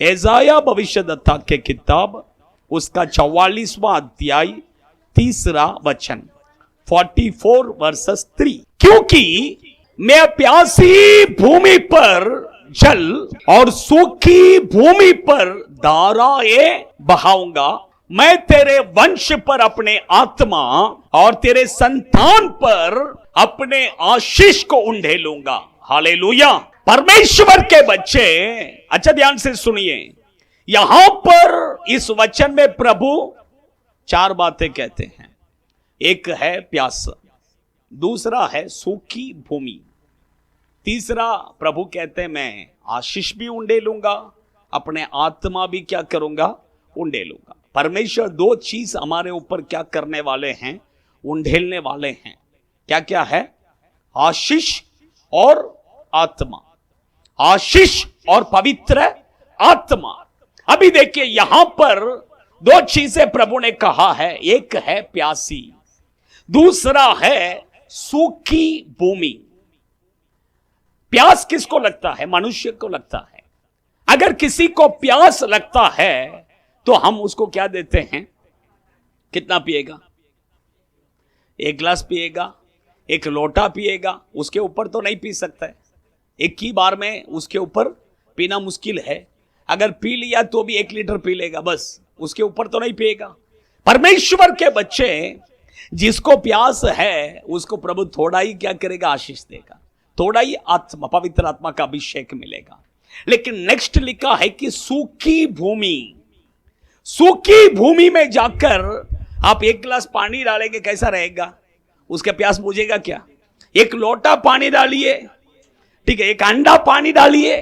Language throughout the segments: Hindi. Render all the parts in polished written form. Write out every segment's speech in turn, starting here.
एसाया भविष्यद्वक्ता के किताब उसका 44वां अध्याय 3 वचन 44 वर्सेस 3। क्योंकि मैं प्यासी भूमि पर जल और सूखी भूमि पर धाराएं बहाऊंगा। मैं तेरे वंश पर अपने आत्मा और तेरे संतान पर अपने आशीष को उंडेलूंगा। हालेलुया। परमेश्वर के बच्चे, अच्छा ध्यान से सुनिए, यहां पर इस वचन में प्रभु 4 बातें कहते हैं। एक है प्यास, दूसरा है सूखी भूमि, तीसरा प्रभु कहते हैं मैं आशीष भी उंडेलूंगा, अपने आत्मा भी क्या करूंगा, उंडेलूंगा। परमेश्वर 2 चीज हमारे ऊपर क्या करने वाले हैं, उंडेलने वाले हैं। क्या क्या है? आशीष और आत्मा, आशीष और पवित्र आत्मा। अभी देखिए यहां पर 2 चीजें प्रभु ने कहा है। एक है प्यासी, दूसरा है सूखी भूमि। प्यास किसको लगता है? मनुष्य को लगता है। अगर किसी को प्यास लगता है तो हम उसको क्या देते हैं? कितना पिएगा? 1 गिलास पिएगा, 1 लोटा पिएगा, उसके ऊपर तो नहीं पी सकता है। एक ही बार में उसके ऊपर पीना मुश्किल है। अगर पी लिया तो भी 1 लीटर पी लेगा, बस, उसके ऊपर तो नहीं पिएगा। परमेश्वर के बच्चे, जिसको प्यास है उसको प्रभु थोड़ा ही क्या करेगा? आशीष देगा, थोड़ा ही आत्मा, पवित्र आत्मा का अभिषेक मिलेगा। लेकिन नेक्स्ट लिखा है कि सूखी भूमि, सूखी भूमि में जाकर आप 1 गिलास पानी डालेंगे, कैसा रहेगा? उसका प्यास बुझेगा क्या? 1 लोटा पानी डालिए, ठीक है, 1 अंडा पानी डालिए,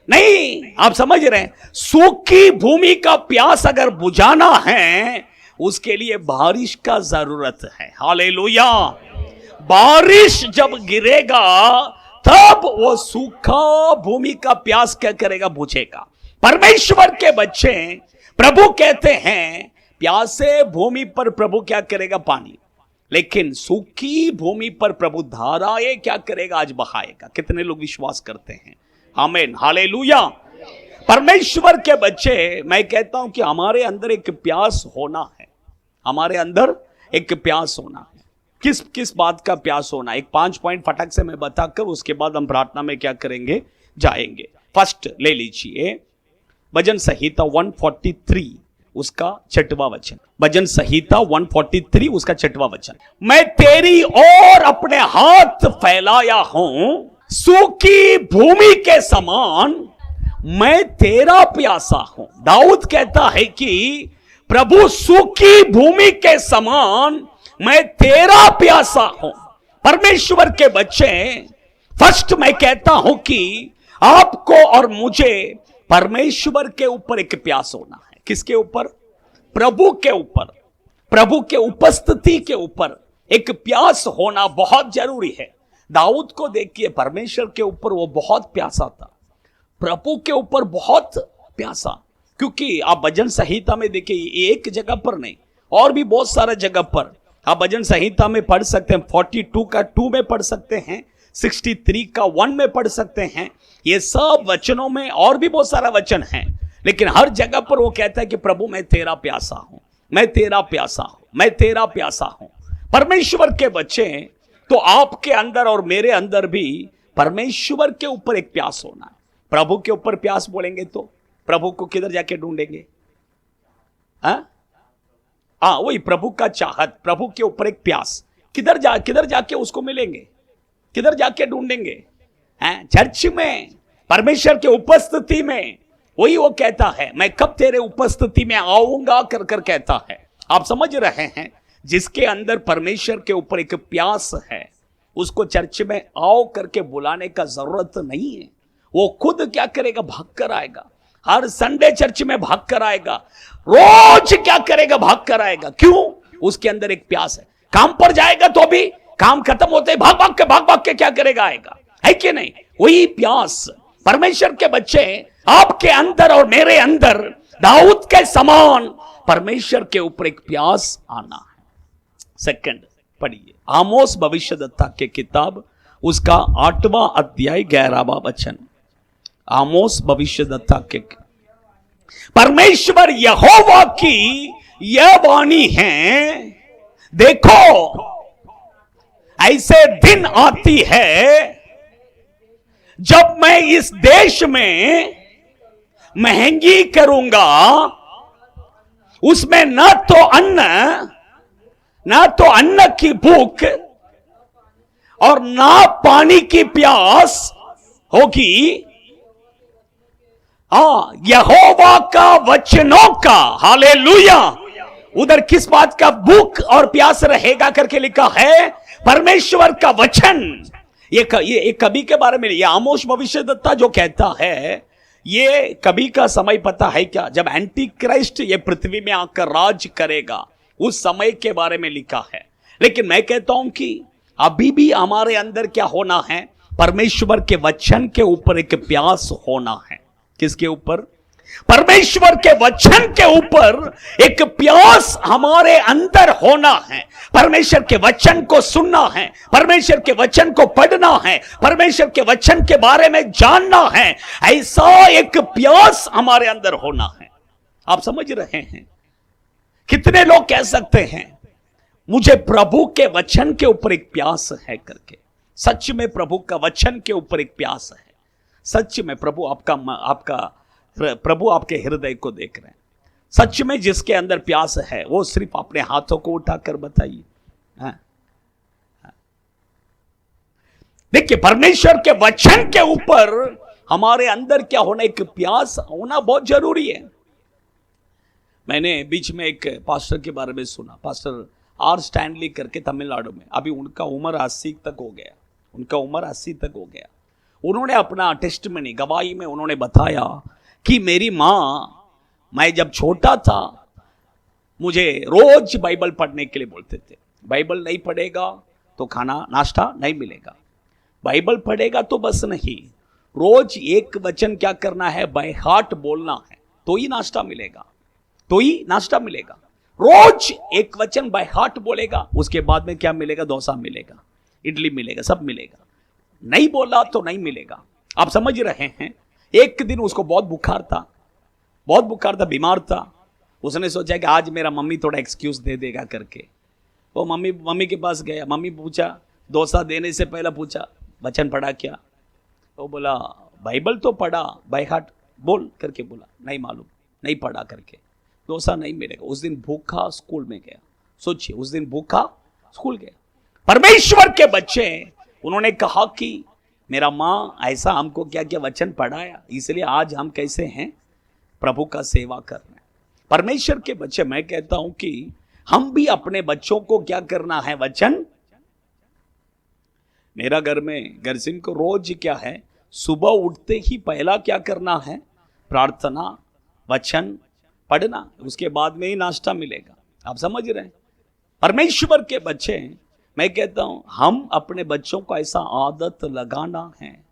नहीं। आप समझ रहे हैं? सूखी भूमि का प्यास अगर बुझाना है उसके लिए बारिश का जरूरत है। हालेलुया। बारिश जब गिरेगा तब वो सूखा भूमि का प्यास क्या करेगा? बुझेगा। परमेश्वर के बच्चे, प्रभु कहते हैं प्यासे भूमि पर प्रभु क्या करेगा? पानी। लेकिन सूखी भूमि पर प्रभु धाराएं क्या करेगा? आज बहाएगा। कितने लोग विश्वास करते हैं? आमीन, हालेलुया। परमेश्वर के बच्चे, मैं कहता हूं कि हमारे अंदर एक प्यास होना है, हमारे अंदर एक प्यास होना है। किस किस बात का प्यास होना? एक 5 पॉइंट फटक से मैं बताकर उसके बाद हम प्रार्थना में क्या करेंगे? जाएंगे। फर्स्ट ले लीजिए भजन संहिता 143 उसका 6वां वचन। भजन संहिता 143 उसका 6वां वचन। मैं तेरी ओर अपने हाथ फैलाया हूं, सूखी भूमि के समान मैं तेरा प्यासा हूं। दाऊद कहता है कि प्रभु सूखी भूमि के समान मैं तेरा प्यासा हूं। परमेश्वर के बच्चे, फर्स्ट मैं कहता हूं कि आपको और मुझे परमेश्वर के ऊपर एक प्यास होना है। किसके ऊपर? प्रभु के ऊपर, प्रभु के उपस्थिति के ऊपर एक प्यास होना बहुत जरूरी है। दाऊद को देखिए, परमेश्वर के ऊपर वो बहुत प्यासा था, प्रभु के ऊपर बहुत प्यासा। क्योंकि आप भजन संहिता में देखिए, एक जगह पर नहीं और भी बहुत सारा जगह पर आप भजन संहिता में पढ़ सकते हैं। 42 का 2 में पढ़ सकते हैं, 63 का 1 में पढ़ सकते हैं। ये सब वचनों में और भी बहुत सारा वचन है, लेकिन हर जगह पर वो कहता है कि प्रभु मैं तेरा प्यासा हूं, मैं तेरा प्यासा हूं, मैं तेरा प्यासा हूं। परमेश्वर के बच्चे, तो आपके अंदर और मेरे अंदर भी परमेश्वर के ऊपर एक प्यास होना है। प्रभु के ऊपर प्यास बोलेंगे तो प्रभु को किधर जाके ढूंढेंगे? वही प्रभु का चाहत, प्रभु के ऊपर एक प्यास, किधर जाके उसको मिलेंगे? किधर जाके ढूंढेंगे? चर्च में, परमेश्वर के उपस्थिति में। वही वो कहता है मैं कब तेरे उपस्थिति में आऊंगा कर कर कहता है। आप समझ रहे हैं? जिसके अंदर परमेश्वर के ऊपर एक प्यास है उसको चर्च में आओ करके बुलाने का जरूरत नहीं है। वो खुद क्या करेगा? भाग कर आएगा। हर संडे चर्च में भाग कर आएगा, रोज क्या करेगा? भाग कर आएगा। क्यों? उसके अंदर एक प्यास है। काम पर जाएगा तो भी काम खत्म होते भाग भाग के क्या करेगा? आएगा, है कि नहीं? वही प्यास परमेश्वर के बच्चे, आपके अंदर और मेरे अंदर दाऊद के समान परमेश्वर के ऊपर एक प्यास आना है। सेकंड पढ़िए आमोस भविष्यद्वक्ता के किताब उसका 8वां अध्याय 11वां वचन। आमोस भविष्यद्वक्ता के परमेश्वर यहोवा की यह वाणी है, देखो ऐसे दिन आती है जब मैं इस देश में महंगी करूंगा, उसमें न तो अन्न की भूख और ना पानी की प्यास होगी। यहोवा का वचनों का, हालेलुया। उधर किस बात का भूख और प्यास रहेगा करके लिखा है? परमेश्वर का वचन। ये कभी के बारे में, ये आमोस भविष्यद्वक्ता जो कहता है, ये कभी का समय पता है क्या? जब एंटी क्राइस्ट ये पृथ्वी में आकर राज करेगा, उस समय के बारे में लिखा है। लेकिन मैं कहता हूं कि अभी भी हमारे अंदर क्या होना है? परमेश्वर के वचन के ऊपर एक प्यास होना है। किसके ऊपर? परमेश्वर के वचन के ऊपर एक प्यास हमारे अंदर होना है। परमेश्वर के वचन को सुनना है, परमेश्वर के वचन को पढ़ना है, परमेश्वर के वचन के बारे में जानना है। ऐसा एक प्यास हमारे अंदर होना है। आप समझ रहे हैं? कितने लोग कह सकते हैं मुझे प्रभु के वचन के ऊपर एक प्यास है करके? सच में प्रभु का वचन के ऊपर एक प्यास है। सच में प्रभु आपके हृदय को देख रहे हैं। सच में जिसके अंदर प्यास है वो सिर्फ अपने हाथों को उठाकर बताइए। देखिए, परमेश्वर के वचन के ऊपर हमारे अंदर क्या होना, एक प्यास होना बहुत जरूरी है। मैंने बीच में एक पास्टर के बारे में सुना, पास्टर आर स्टैनली करके, तमिलनाडु में। अभी उनका उम्र 80 तक हो गया। उन्होंने अपना टेस्टिमनी, गवाही में उन्होंने बताया कि मेरी माँ, मैं जब छोटा था मुझे रोज बाइबल पढ़ने के लिए बोलते थे। बाइबल नहीं पढ़ेगा तो खाना नाश्ता नहीं मिलेगा, बाइबल पढ़ेगा तो बस नहीं, रोज एक वचन क्या करना है, बाय हार्ट बोलना है, तो ही नाश्ता मिलेगा। रोज एक वचन बाय हार्ट बोलेगा, उसके बाद में क्या मिलेगा? डोसा मिलेगा, इडली मिलेगा, सब मिलेगा। नहीं बोला तो नहीं मिलेगा। आप समझ रहे हैं? एक दिन उसको बहुत बुखार था, बीमार था। उसने सोचा कि आज मेरा मम्मी थोड़ा एक्सक्यूज दे देगा करके वो मम्मी के पास गया। मम्मी पूछा, डोसा देने से पहले पूछा, वचन पढ़ा क्या? वो बोला, बाइबल तो पढ़ा, बाय हार्ट बोल करके बोला, नहीं मालूम, नहीं पढ़ा करके, डोसा नहीं मिलेगा। उस दिन भूखा स्कूल में गया। सोचिए, उस दिन भूखा स्कूल गया। परमेश्वर के बच्चे, उन्होंने कहा कि मेरा माँ ऐसा हमको क्या क्या वचन पढ़ाया, इसलिए आज हम कैसे हैं, प्रभु का सेवा कर रहे हैं। परमेश्वर के बच्चे, मैं कहता हूं कि हम भी अपने बच्चों को क्या करना है, वचन। मेरा घर में गर्जिन को रोज क्या है, सुबह उठते ही पहला क्या करना है, प्रार्थना, वचन पढ़ना, उसके बाद में ही नाश्ता मिलेगा। आप समझ रहे हैं? परमेश्वर के बच्चे, मैं कहता हूं हम अपने बच्चों को ऐसा आदत लगाना है।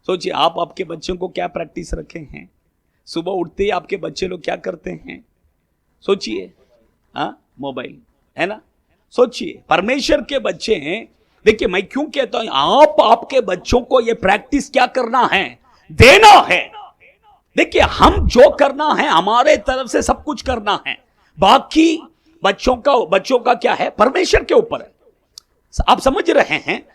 सोचिए, आप आपके बच्चों को क्या प्रैक्टिस रखे हैं? सुबह उठते ही आपके बच्चे लोग क्या करते हैं? सोचिए, मोबाइल है ना। सोचिए, परमेश्वर के बच्चे हैं। देखिए, मैं क्यों कहता हूं आप आपके बच्चों को यह प्रैक्टिस क्या करना है, देना है। देखिए, हम जो करना है हमारे तरफ से सब कुछ करना है, बाकी बच्चों का क्या है, परमेश्वर के ऊपर है। आप समझ रहे हैं?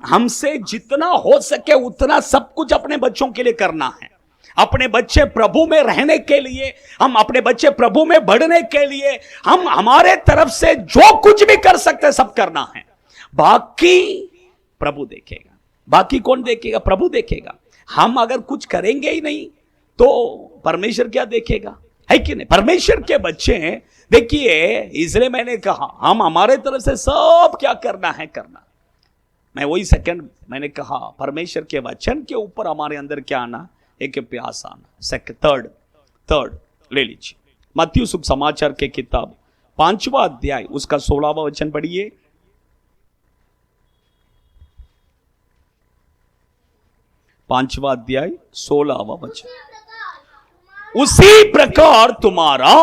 हमसे जितना हो सके उतना सब कुछ अपने बच्चों के लिए करना है। अपने बच्चे प्रभु में रहने के लिए, हम अपने बच्चे प्रभु में बढ़ने के लिए हम हमारे तरफ से जो कुछ भी कर सकते सब करना है। बाकी प्रभु देखेगा। बाकी कौन देखेगा? प्रभु देखेगा। हम अगर कुछ करेंगे ही नहीं तो परमेश्वर क्या देखेगा, है कि नहीं? परमेश्वर के बच्चे हैं। देखिए, इसलिए मैंने कहा हम हमारे तरफ से सब क्या करना है करना। मैं वही सेकंड मैंने कहा, परमेश्वर के वचन के ऊपर हमारे अंदर क्या आना, एक प्यास आना। थर्ड ले लीजिए, मत्ती शुभ समाचार के किताब 5वां अध्याय उसका 16वां वचन पढ़िए। 5वां अध्याय 16वां वचन, उसी प्रकार तुम्हारा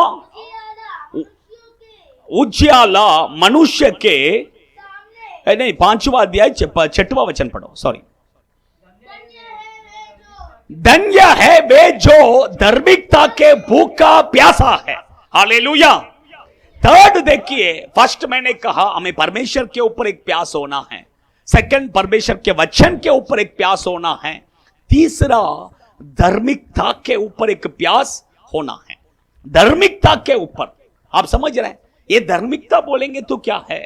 उजियाला मनुष्य के, नहीं 5वां अध्याय 6वां वचन पढ़ो, सॉरी। धन्य है वे जो धार्मिकता के भूख का प्यासा है। हालेलुया। थर्ड देखिए, फर्स्ट मैंने कहा हमें परमेश्वर के ऊपर एक प्यास होना है, सेकंड परमेश्वर के वचन के ऊपर एक प्यास होना है, तीसरा धार्मिकता के ऊपर एक प्यास होना है। धार्मिकता के ऊपर, आप समझ रहे हैं, ये धार्मिकता बोलेंगे तो क्या है?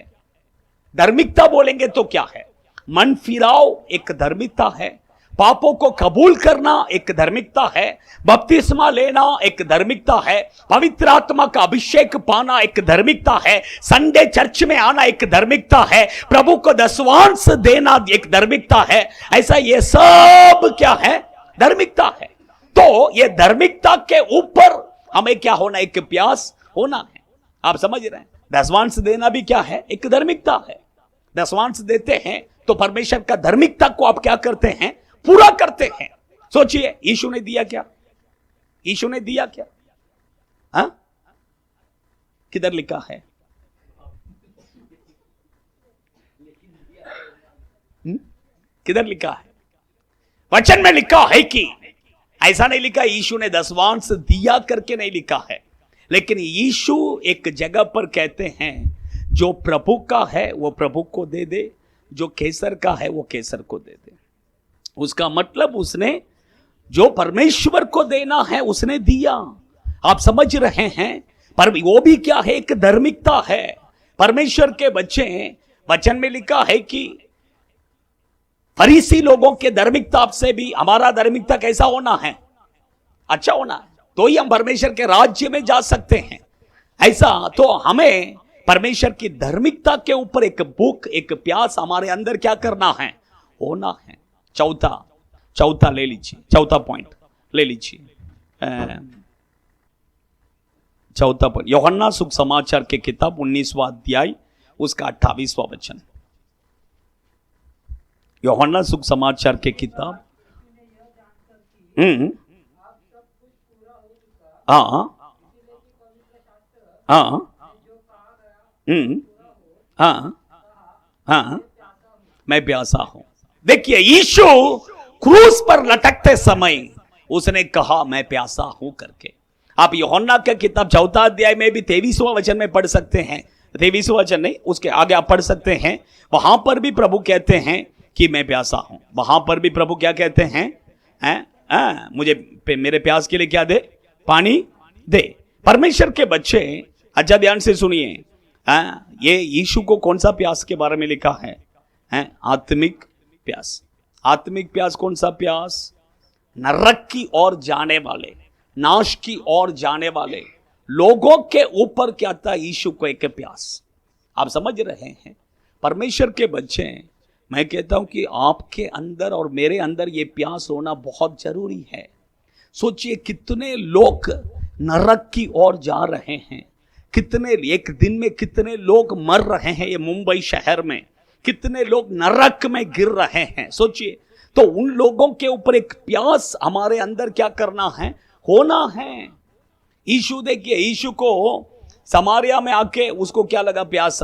धार्मिकता बोलेंगे तो क्या है? मन फिराव एक धार्मिकता है, पापों को कबूल करना एक धार्मिकता है, बपतिस्मा लेना एक धार्मिकता है, पवित्र आत्मा का अभिषेक पाना एक धार्मिकता है, संडे चर्च में आना एक धार्मिकता है, प्रभु को दशवांश देना एक धार्मिकता है। ऐसा ये सब क्या है? धार्मिकता है। तो ये धार्मिकता के ऊपर हमें क्या होना? एक प्यास होना है। आप समझ रहे हैं? दशवांश देना भी क्या है? एक धार्मिकता है। दशवांश देते हैं तो परमेश्वर का धार्मिकता को आप क्या करते हैं? पूरा करते हैं। सोचिए, यीशु ने दिया क्या? यीशु ने दिया क्या? हाँ, किधर लिखा है? किधर लिखा है? वचन में लिखा है कि ऐसा नहीं लिखा यीशु ने दशवांश दिया करके नहीं लिखा है, लेकिन यीशु एक जगह पर कहते हैं जो प्रभु का है वो प्रभु को दे दे, जो कैसर का है वो कैसर को दे दे। उसका मतलब उसने जो परमेश्वर को देना है उसने दिया। आप समझ रहे हैं? पर वो भी क्या है? एक धार्मिकता है। परमेश्वर के बच्चे, वचन में लिखा है कि फरीसी लोगों के धार्मिकता से भी हमारा धार्मिकता कैसा होना है? अच्छा होना है, तो ही हम परमेश्वर के राज्य में जा सकते हैं। ऐसा तो हमें परमेश्वर की धार्मिकता के ऊपर एक भूख, एक प्यास हमारे अंदर क्या करना है? होना है। चौथा ले लीजिए, चौथा पॉइंट ले लीजिए। चौथा पॉइंट यूहन्ना सुख समाचार के किताब 19वां अध्याय उसका 28वां वचन। यूहन्ना सुख समाचार के किताब हाँ हाँ हाँ हाँ मैं प्यासा हूं। देखिए, यीशु क्रूस पर लटकते समय उसने कहा मैं प्यासा हूं करके। आप यूहन्ना के किताब 4 अध्याय में भी 23वां वचन में पढ़ सकते हैं। 23वां वचन नहीं, उसके आगे आप पढ़ सकते हैं। वहां पर भी प्रभु कहते हैं कि मैं प्यासा हूं। वहां पर भी प्रभु क्या कहते हैं? मुझे मेरे प्यास के लिए क्या दे? पानी दे। परमेश्वर के बच्चे अच्छा ध्यान से सुनिए, ये यीशु को कौन सा प्यास के बारे में लिखा है? आत्मिक प्यास। आत्मिक प्यास कौन सा प्यास? नरक की ओर जाने वाले, नाश की ओर जाने वाले लोगों के ऊपर क्या था? यीशु को एक प्यास। आप समझ रहे हैं? परमेश्वर के बच्चे, मैं कहता हूं कि आपके अंदर और मेरे अंदर ये प्यास होना बहुत जरूरी है। सोचिए कितने लोग नरक की ओर जा रहे हैं, कितने एक दिन में कितने लोग मर रहे हैं। ये मुंबई शहर में कितने लोग नरक में गिर रहे हैं। सोचिए, तो उन लोगों के ऊपर एक प्यास हमारे अंदर क्या करना है? होना है। यीशु देखिए, यीशु को समारिया में आके उसको क्या लगा? प्यास।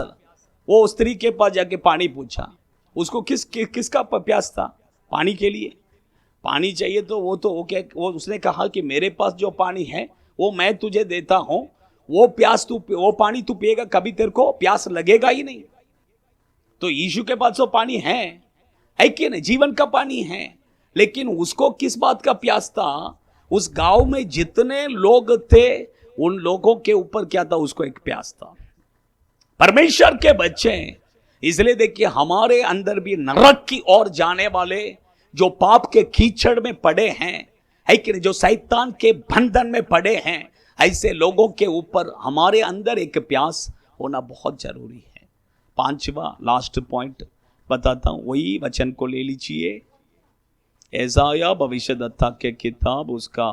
वो स्त्री के पास जाके पानी पूछा। उसको किसका प्यास था? पानी के लिए। पानी चाहिए तो वो उसने कहा कि मेरे पास जो पानी है वो मैं तुझे देता हूं, वो पानी तू पिएगा, कभी तेरे को प्यास लगेगा ही नहीं। तो यीशु के पास तो पानी है कि नहीं? जीवन का पानी है। लेकिन उसको किस बात का प्यास था? उस गांव में जितने लोग थे उन लोगों के ऊपर क्या था? उसको एक प्यास था। परमेश्वर के बच्चे, इसलिए देखिए हमारे अंदर भी नरक की ओर जाने वाले जो पाप के कीचड़ में पड़े हैं, है कि नहीं? जो शैतान के बंधन में पड़े हैं, ऐसे लोगों के ऊपर हमारे अंदर एक प्यास होना बहुत जरूरी है। 5वां लास्ट पॉइंट बताता हूं, वही वचन को ले लीजिए। एसाया भविष्यद्वक्ता के किताब उसका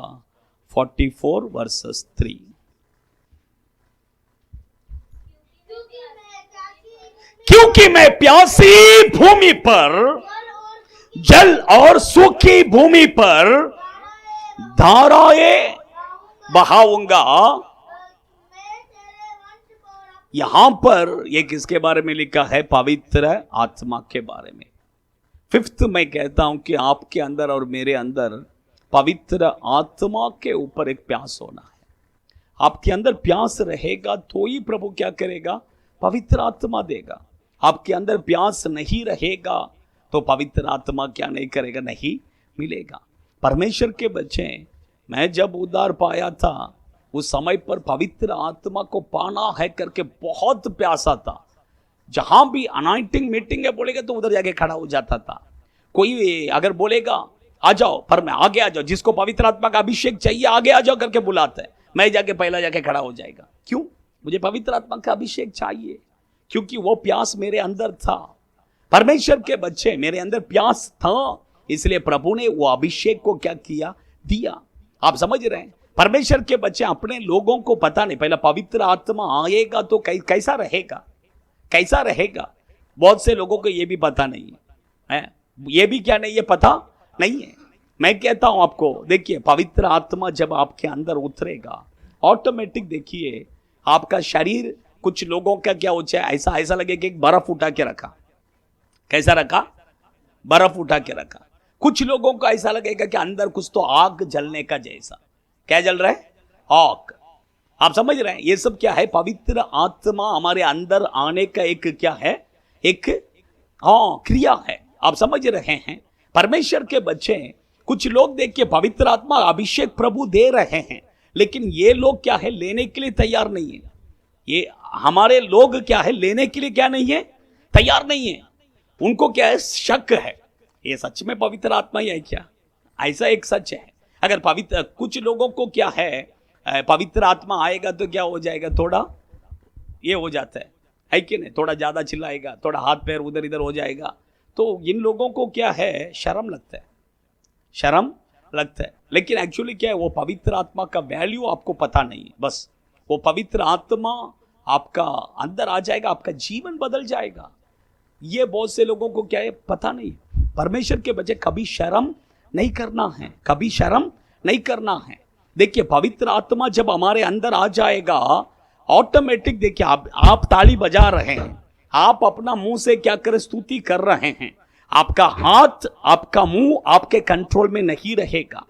44 वर्सेस 3। क्योंकि मैं प्यासी भूमि पर, जल और सूखी भूमि पर धाराएं बहाऊंगा। यहां पर ये किसके बारे में लिखा है? पवित्र आत्मा के बारे में। 5th मैं कहता हूं कि आपके अंदर और मेरे अंदर पवित्र आत्मा के ऊपर एक प्यास होना है। आपके अंदर प्यास रहेगा तो ही प्रभु क्या करेगा, पवित्र आत्मा देगा। आपके अंदर प्यास नहीं रहेगा तो पवित्र आत्मा क्या नहीं करेगा, नहीं मिलेगा। परमेश्वर के बच्चे, मैं जब उद्धार पाया था उस समय पर पवित्र आत्मा को पाना है करके बहुत प्यासा था। जहां भी अनाइंटिंग मीटिंग है बोलेगा तो उधर जाके खड़ा हो जाता था। कोई अगर बोलेगा आ जाओ, पर मैं आगे आ जाओ, जिसको पवित्र आत्मा का अभिषेक चाहिए आगे आ जाओ करके बुलाता है, मैं जाके पहला जाके खड़ा हो जाएगा। क्यों? मुझे पवित्र आत्मा का अभिषेक चाहिए, क्योंकि वो प्यास मेरे अंदर था। परमेश्वर के बच्चे, मेरे अंदर प्यास था, इसलिए प्रभु ने वो अभिषेक को क्या किया, दिया। आप समझ रहे हैं? परमेश्वर के बच्चे, अपने लोगों को पता नहीं पहला पवित्र आत्मा आएगा तो कैसा रहेगा, कैसा रहेगा। बहुत से लोगों को यह भी पता नहीं है, ये भी क्या नहीं है, पता नहीं है। मैं कहता हूं आपको, देखिए पवित्र आत्मा जब आपके अंदर उतरेगा ऑटोमेटिक, देखिए आपका शरीर, कुछ लोगों का क्या हो जाए, ऐसा ऐसा लगे कि एक बर्फ उठा के रखा। कैसा रखा? बर्फ उठा के रखा। कुछ लोगों को ऐसा लगेगा कि अंदर कुछ तो आग जलने का जैसा। क्या जल रहा है? आग। आप समझ रहे हैं? ये सब क्या है? पवित्र आत्मा हमारे अंदर आने का एक क्या है, एक क्रिया है। आप समझ रहे हैं? परमेश्वर के बच्चे, कुछ लोग देखिए पवित्र आत्मा अभिषेक प्रभु दे रहे हैं, लेकिन ये लोग क्या है, लेने के लिए तैयार नहीं है। ये हमारे लोग क्या है, लेने के लिए क्या नहीं है, तैयार नहीं है। उनको क्या है, शक है, ये सच में पवित्र आत्मा ही है क्या? ऐसा एक सच है। अगर पवित्र, कुछ लोगों को क्या है, पवित्र आत्मा आएगा तो क्या हो जाएगा, थोड़ा ये हो जाता है कि नहीं, थोड़ा ज्यादा चिल्लाएगा, थोड़ा हाथ पैर उधर इधर हो जाएगा, तो इन लोगों को क्या है, शर्म लगता है, शर्म लगता है। लेकिन एक्चुअली क्या है, वो पवित्र आत्मा का वैल्यू आपको पता नहीं है। बस वो पवित्र आत्मा आपका अंदर आ जाएगा, आपका जीवन बदल जाएगा। ये बहुत से लोगों को क्या है, पता नहीं। परमेश्वर के बच्चे, कभी शर्म नहीं करना है, कभी शर्म नहीं करना है। देखिए पवित्र आत्मा जब हमारे अंदर आ जाएगा ऑटोमेटिक, देखिए आप ताली बजा रहे हैं, आप अपना मुंह से क्या कर स्तुति कर रहे हैं, आपका हाथ, आपका मुंह आपके कंट्रोल में नहीं रहेगा।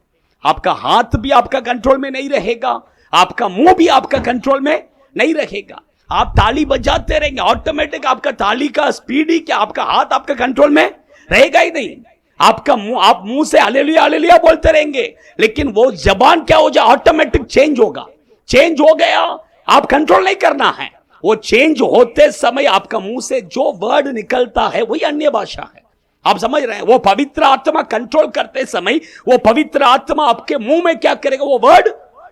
आपका हाथ भी आपका कंट्रोल में नहीं रहेगा, आपका मुंह भी आपका कंट्रोल में नहीं रहेगा। आप ताली बजाते रहेंगे, ऑटोमेटिक आपका ताली का स्पीड ही क्या, आपका हाथ आपका कंट्रोल में रहेगा ही नहीं। आपका मुंह, आप मुंह से हालेलुया हालेलुया बोलते रहेंगे, लेकिन वो जबान क्या हो जाए, ऑटोमेटिक चेंज होगा। चेंज हो गया, आप कंट्रोल नहीं करना है। वो चेंज होते समय आपका मुंह से जो वर्ड निकलता है वही अन्य भाषा है। आप समझ रहे हैं? वो पवित्र आत्मा कंट्रोल करते समय वो पवित्र आत्मा आपके मुंह में क्या करेगा, वो वर्ड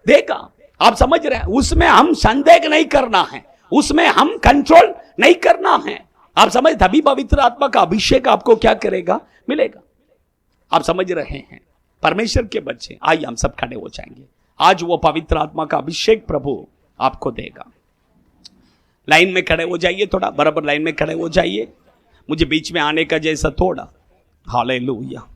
देगा। आप समझ रहे हैं? उसमें हम संदेह नहीं करना है, उसमें हम कंट्रोल नहीं करना है। आप समझ, तभी पवित्र आत्मा का अभिषेक आपको क्या करेगा, मिलेगा। आप समझ रहे हैं? परमेश्वर के बच्चे, आइए हम सब खड़े हो जाएंगे। आज वो पवित्र आत्मा का अभिषेक प्रभु आपको देगा। लाइन में खड़े हो जाइए, थोड़ा बराबर लाइन में खड़े हो जाइए, मुझे बीच में आने का जैसा थोड़ा। Hallelujah,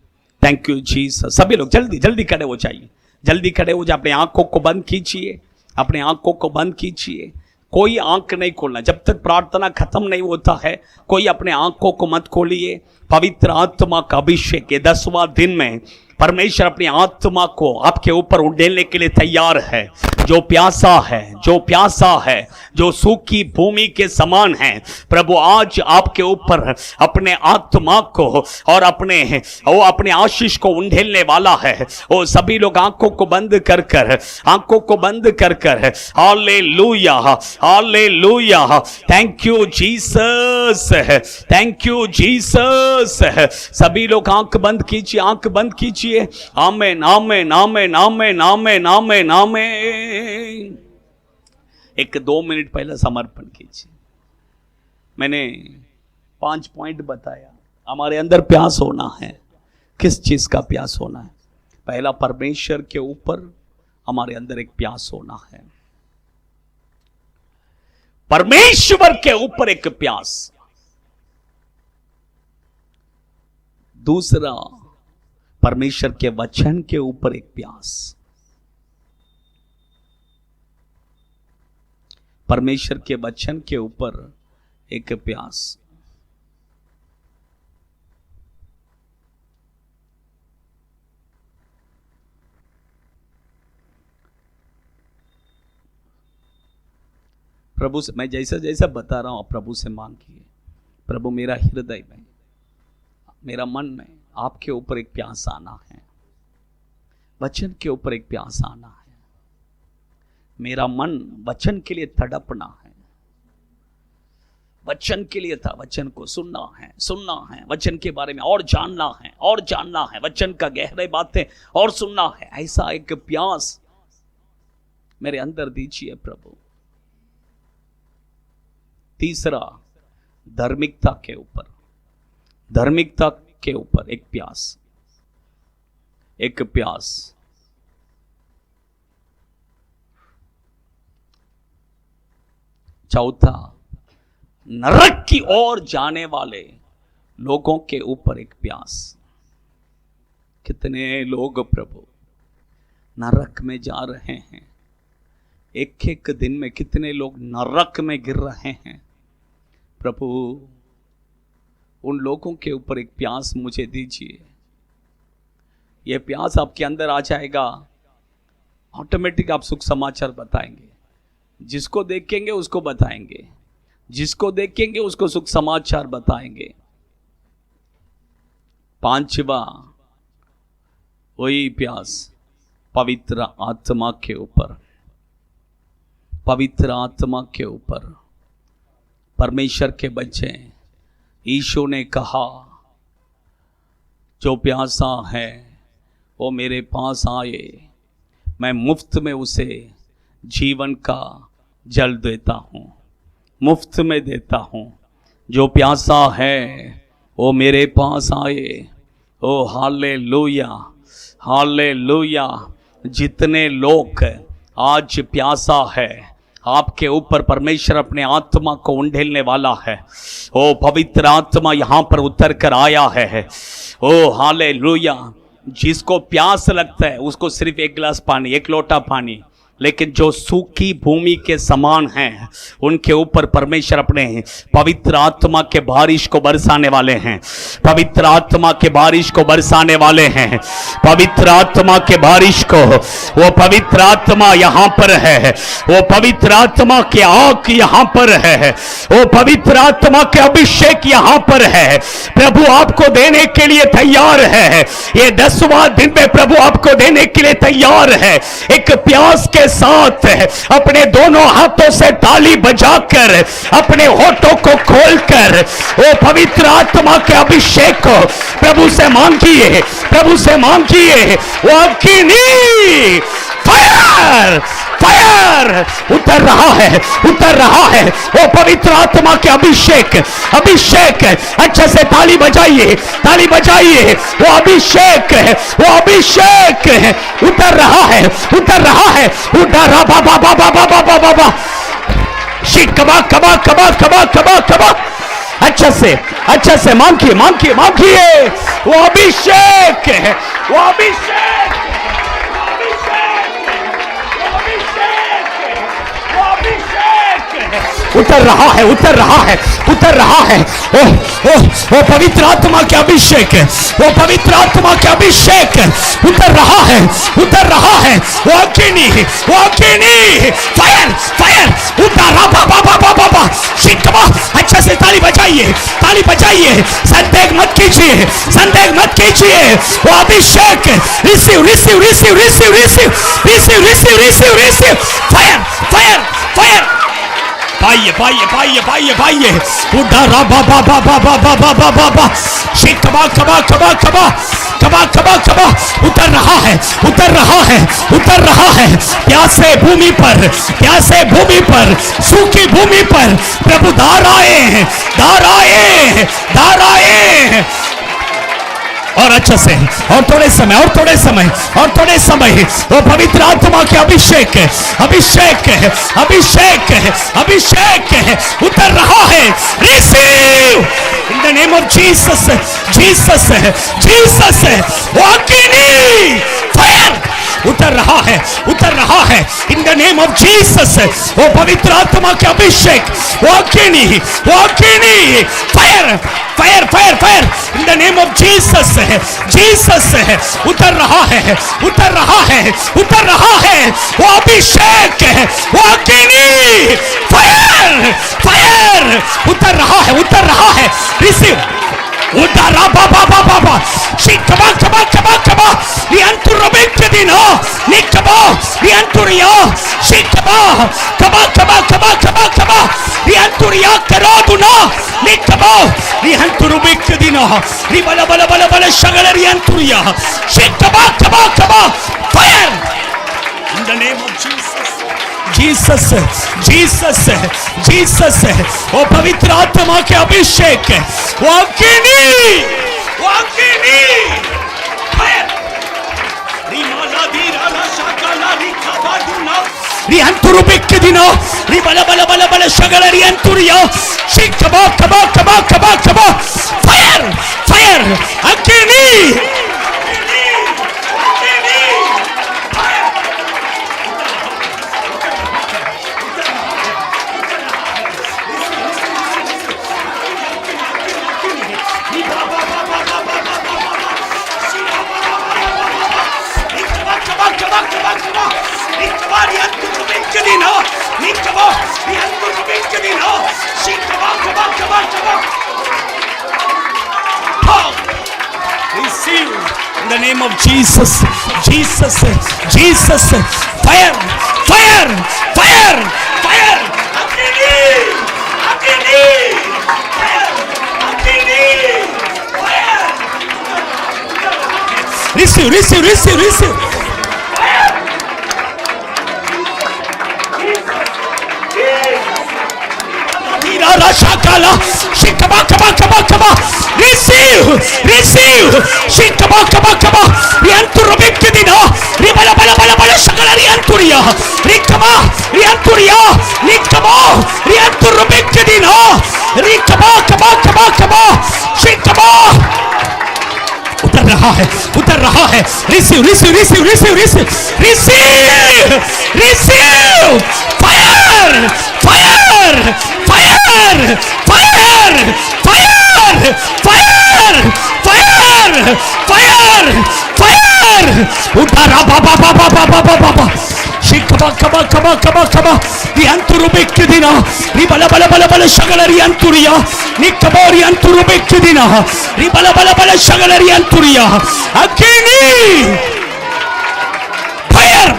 thank you Jesus. सभी लोग जल्दी जल्दी खड़े हो जाइए, जल्दी खड़े हो जाइए। अपने आंखों को बंद कीजिए, अपने आंखों को बंद कीजिए। कोई आंख नहीं खोलना जब तक प्रार्थना खत्म नहीं होता है। कोई अपने आंखों को मत खोलिए। पवित्र आत्मा का अभिषेक, ये 10वां दिन में परमेश्वर अपनी आत्मा को आपके ऊपर उड़ेलने के लिए तैयार है। जो प्यासा है, जो प्यासा है, जो सूखी भूमि के समान है, प्रभु आज आपके ऊपर अपने आत्मा को और अपने आशीष को उंडेलने वाला है। वो सभी लोग आंखों को बंद कर कर, आंखों को बंद कर कर, hallelujah hallelujah, thank you Jesus, thank you Jesus. सभी लोग आंख बंद कीजिए, आंख बंद कीजिए। आमेन आमेन आमेन आमेन आमेन आमेन आमेन। एक 2 मिनट पहले समर्पण कीजिए। मैंने 5 पॉइंट बताया। हमारे अंदर प्यास होना है। किस चीज का प्यास होना है? पहला, परमेश्वर के ऊपर हमारे अंदर एक प्यास होना है। परमेश्वर के ऊपर एक प्यास। दूसरा, परमेश्वर के वचन के ऊपर एक प्यास। परमेश्वर के वचन के ऊपर एक प्यास। प्रभु से मैं जैसा जैसा बता रहा हूं आप प्रभु से मांगिए, प्रभु मेरा हृदय में, मेरा मन में आपके ऊपर एक प्यास आना है, वचन के ऊपर एक प्यास आना है। मेरा मन वचन के लिए तड़पना है, वचन के लिए था, वचन को सुनना है, वचन के बारे में और जानना है, वचन का गहरे बातें और सुनना है। ऐसा एक प्यास मेरे अंदर दीजिए प्रभु। तीसरा, धार्मिकता के ऊपर एक प्यास। चौथा, नरक की ओर जाने वाले लोगों के ऊपर एक प्यास। कितने लोग प्रभु नरक में जा रहे हैं, एक एक दिन में कितने लोग नरक में गिर रहे हैं प्रभु। उन लोगों के ऊपर एक प्यास मुझे दीजिए। यह प्यास आपके अंदर आ जाएगा, ऑटोमेटिक आप सुख समाचार बताएंगे। जिसको देखेंगे उसको बताएंगे, जिसको देखेंगे उसको सुख समाचार बताएंगे। पांचवा, वही प्यास पवित्र आत्मा के ऊपर। परमेश्वर के बच्चे, यीशु ने कहा जो प्यासा है वो मेरे पास आए, मैं मुफ्त में उसे जीवन का जल देता हूँ, मुफ्त में देता हूँ। जो प्यासा है वो मेरे पास आए। ओ हालेलुया, हालेलुया। जितने लोग आज प्यासा है, आपके ऊपर परमेश्वर अपने आत्मा को उंडेलने वाला है। ओ पवित्र आत्मा यहाँ पर उतर कर आया है। ओ हालेलुया। जिसको प्यास लगता है उसको सिर्फ एक गिलास पानी, एक लोटा पानी, लेकिन जो सूखी भूमि के समान हैं उनके ऊपर परमेश्वर अपने पवित्र आत्मा के बारिश को बरसाने वाले हैं। पवित्र आत्मा के बारिश को बरसाने वाले हैं। पवित्र आत्मा के बारिश को, वो पवित्र आत्मा यहाँ पर है, वो पवित्र आत्मा के आग यहाँ पर है, वो पवित्र आत्मा के अभिषेक यहाँ पर है। प्रभु आपको देने के लिए तैयार है। ये 10वां दिन में प्रभु आपको देने के लिए तैयार है। एक प्यास के साथ अपने दोनों हाथों से ताली बजाकर, अपने होठों को खोलकर वो पवित्र आत्मा के अभिषेक को प्रभु से मांगिए, प्रभु से मांगिए। वो अग्नि, फायर, फायर उतर रहा है, उतर रहा है। वो पवित्र आत्मा के अभिषेक, अभिषेक। अच्छे से ताली बजाइए, ताली बजाइए। वो अभिषेक, वो अभिषेक उतर रहा है, उतर रहा है। उतर रहा बाबा बाबा बाबा बाबा बाबा। शिक कबा कबा कबा कबा कबा कबा। अच्छे से मांगिए, मांगिए, मांगिए। वो अभिषेक है, वो अभिषेक, उतर रहा है, उतर रहा है, उतर रहा है। ओ पवित्र आत्मा के अभिषेक, वो पवित्र आत्मा के अभिषेक उतर रहा है, उतर रहा है। वो अग्नि, वो अग्नि, फायर, फायर उतर रहा। बाबा बाबा बाबा शिकवा। अच्छे से ताली बजाइए, ताली बजाइए। संदेह मत कीजिए, संदेह मत कीजिए। वो Abhishek receive, receive, receive, receive, receive, receive, receive, receive, receive. Fire, fire, fire. पाइए, पाइए, पाइए, पाइए, पाइए। उधर बाबा बाबा बाबा बाबा बाबा। शिकवा कबा कबा कबा कबा कबा कबा। उतर रहा है, उतर रहा है, उतर रहा है। प्यासे भूमि पर, प्यासे भूमि पर, सूखी भूमि पर प्रभु धार आए हैं, धार आए हैं, धार आए हैं। और अच्छे से, और थोड़े समय, और थोड़े समय, और थोड़े समय। वो पवित्र आत्मा के अभिषेक, अभिषेक, अभिषेक, अभिषेक उतर रहा है। Receive in the name of Jesus, Jesus, Jesus. वो अग्नि, फायर उतर रहा है, उतर रहा है in the name of Jesus. वो पवित्र आत्मा के अभिषेक, वो अग्नि, वो अग्नि, fire, fire, fire, fire in the name of Jesus, Jesus उतर रहा है, उतर रहा है, उतर रहा है। वो अभिषेक, वो अग्नि, fire. receive. Udara baba baba. Shikaba kaba kaba kaba. Lianturobekdina. Nikaba. Lianturia. Shikaba. Kaba kaba kaba kaba kaba. Lianturia karaduna. Nikaba. Lianturobekdina. Ribala bala bala bala shagala lianturia. Shikaba kaba kaba. Fire. In the name of Jesus. Jesus Jesus Jesus वो पवित्र आत्मा के अभिषेक वो अग्नि रिहंतुरुबिक्किदिनो रिबला बला बला बला शगल रिहंतुरियो शिक कबा कबा कबा कबा कबा फायर फायर अग्नि Receive in the name of Jesus, Jesus, Jesus, fire, fire, fire, fire, Agni, Agni, fire, Agni, fire. Receive, receive, receive, receive. Shakala, shikaba kaba kaba kaba, receive, receive, shikaba kaba kaba, rianturobekdina, ribala bala bala bala shakala rianturia, rikaba, rianturia, nikaba, rianturobekdina, rikaba kaba kaba kaba, shikaba. उतर रहा है receive receive receive receive receive receive receive fire fire fire fire fire fire fire fire fire उठा बाबा बाबा बाबा बाबा शिकबा कबा कबा कबा कबा रियांतुरुबेक्किदिना रिबला बला बला बला शगल रियांतुरिया निकबा रियांतुरुबेक्किदिना रिबला बला बला शगल रियांतुरिया अग्नि फायर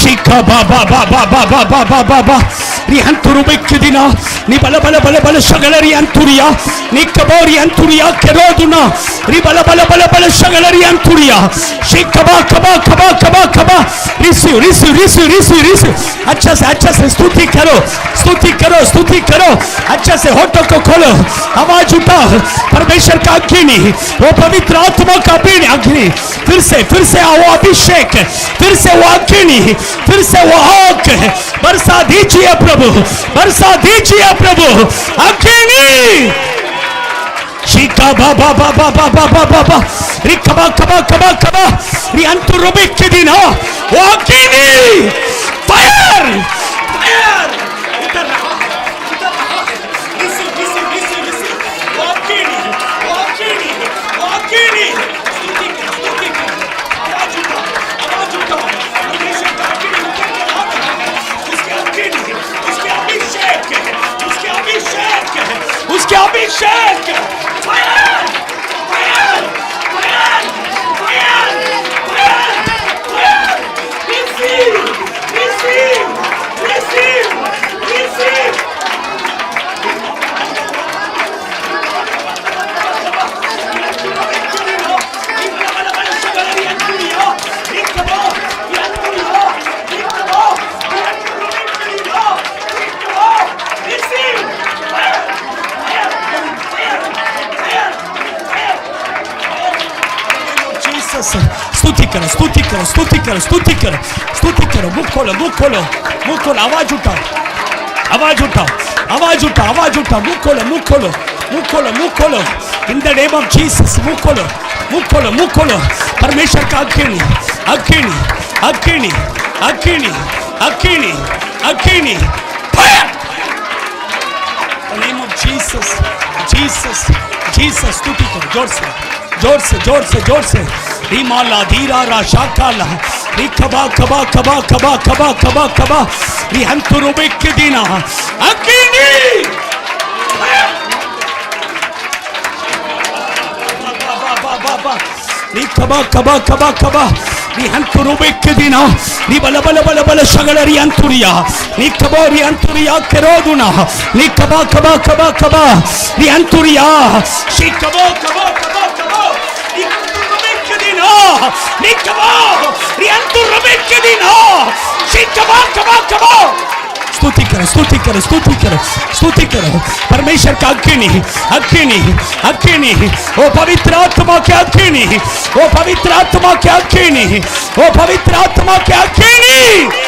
शिकबा बाबा बाबा बाबा बाबा रियांतुरुबेक्किदिना निबला बला बला बला शगल रियांतुरिया निकबा रियांतुरिया केरोदुना रिबला बला बला बला शगल रियांतुरिया शिकबा कबा कबा कबा कबा receive receive receive receive receive अच्छा से स्तुति करो स्तुति करो स्तुति करो अच्छा से होठों को खोलो आवाज उठाओ परमेश्वर का अग्नि वो पवित्र आत्मा का अग्नि फिर से वो अभिषेक फिर से वो अग्नि फिर से वो आग बरसा दीजिए प्रभु बरसा दीजिए प्रभु अग्नि शिका बाबा बाबा बाबा बाबा रिकबा कबा कबा कबा रियांतुरुबेक्किदिना वो अग्नि फायर फायर उतर रहा है रिसीव रिसीव रिसीव रिसीव वो अग्नि वो अग्नि वो अग्नि स्तुति कर आवाज उठा परमेश्वर का अग्नि उतर के आ रहा है उसके अग्नि उसके अभिषेक उसके अभिषेक उसके Abhishek fire fire fire fire fire receive receive receive receive स्तुति करो स्तुति करो स्तुति करो स्तुति करो स्तुति करो मुख खोलो मुख खोलो मुख खोलो आवाज उठाओ आवाज उठाओ आवाज उठाओ आवाज उठाओ मुख खोलो मुख खोलो मुख खोलो मुख खोलो in the name of Jesus मुख खोलो मुख खोलो मुख खोलो परमेश्वर का अग्नि अग्नि अग्नि अग्नि अग्नि अग्नि fire the name of Jesus Jesus Jesus स्तुति करो जोर से जोर से जोर से जोर से रिमाला धीरा राशाकाला रिकबा कबा कबा कबा कबा कबा कबा रिहंतुरुबेक्किदिना अग्नि नी कबा कबा कबा कबा नी हंतुरुबे के दिना नी बला बला बला बला शगलरी अंतुरिया नी कबोरी अंतुरिया केरोदुना नी कबा कबा कबा कबा नी अंतुरिया शी कबो कबो कबो कबो नी हंतुरुबे के दिना नी कबो नी हंतुरुबे के दिना शी कबा कबा कबो स्तुति करो स्तुति करो स्तुति करो स्तुति करो परमेश्वर का अग्नि अग्नि अग्नि ओ पवित्र आत्मा के अग्नि ओ पवित्र आत्मा के अग्नि ओ पवित्र आत्मा के अग्नि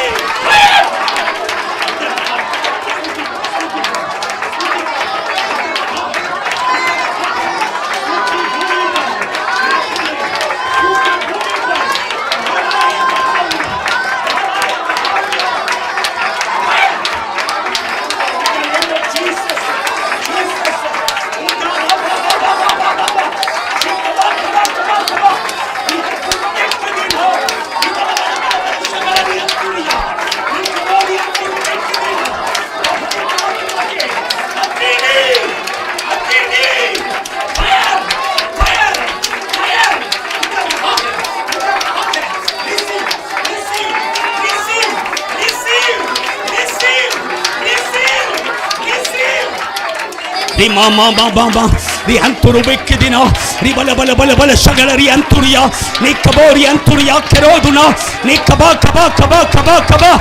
Mama mama di anturu bekidina di bala bala bala bala shagalari anturia ni kabori anturia keroduna ni kaba kaba kaba kaba kaba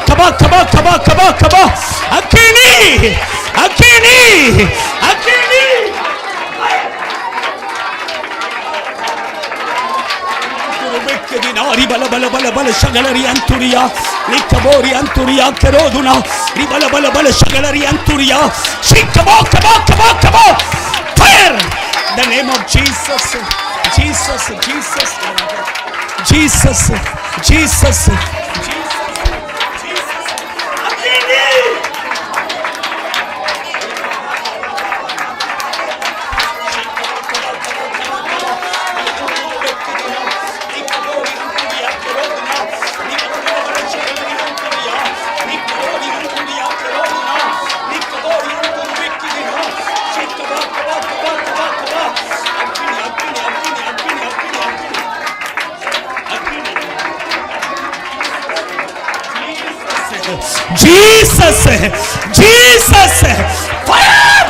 kaba kaba kaba kaba kaba akini akini akini bekidina di bala bala bala bala shagalari anturia ni kabori anturia keroduna di bala bala bala shagalari anturia kaba kaba kaba kaba fire the name of Jesus Jesus Jesus Jesus Jesus Jesus Jesus fire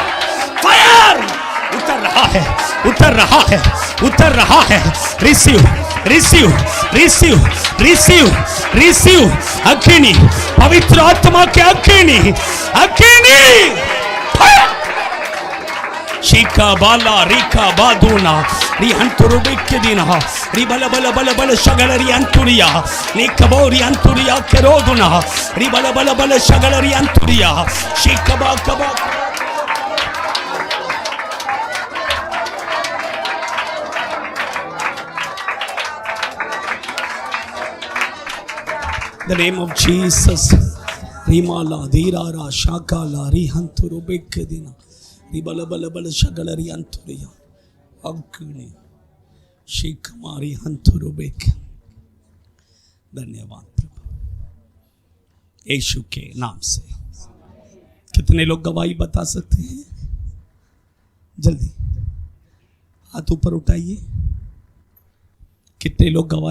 fire उतर रहा है उतर रहा है उतर रहा है receive receive receive receive receive अग्नि पवित्र आत्मा के अग्नि अग्नि fire शिका बाला रिका बादुना री हंतुरु बेक्केदिना री बला बला बला बला शगलरी अंतुरिया नी कबोरी अंतुरिया केरोदुना री बला बला बला शगलरी अंतुरिया शिका बा कबा The name of Jesus रीमाला धीरारा शाकाला री हंतुरु बेक्केदिना बल बल बल शगलरी अंतुरिया अग्नि शिकमारी हंतुरुबेक धन्यवाद प्रभु यीशु के नाम से कितने लोग गवाही बता सकते हैं जल्दी हाथ ऊपर उठाइए कितने लोग गवाही